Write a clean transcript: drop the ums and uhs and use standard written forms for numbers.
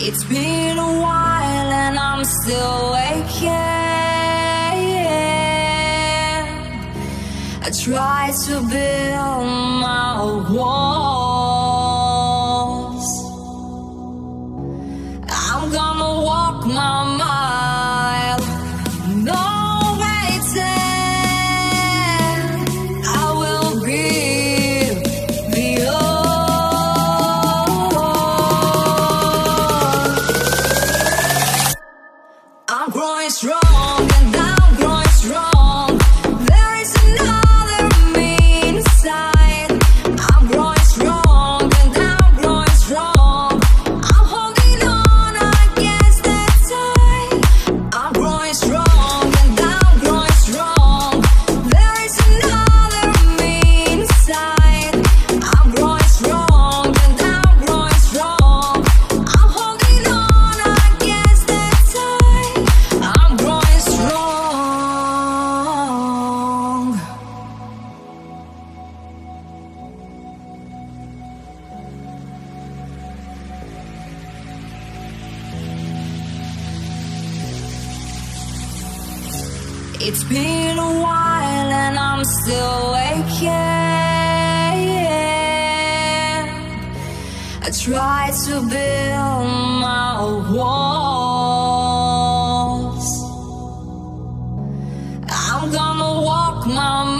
It's been a while and I'm still waking. I try to build my walls. I'm gonna walk my mile. No waiting. I will be beyond. I'm growing strong and I'm growing strong. There is another me inside. I'm growing strong and I'm growing strong. I'm holding on against the tide. I'm growing strong and I'm growing strong. There is another me inside. I'm growing strong and I'm growing strong. I'm holding on against the tide. I'm growing strong. It's been a while and I'm still waking. I try to build my walls. I'm gonna walk my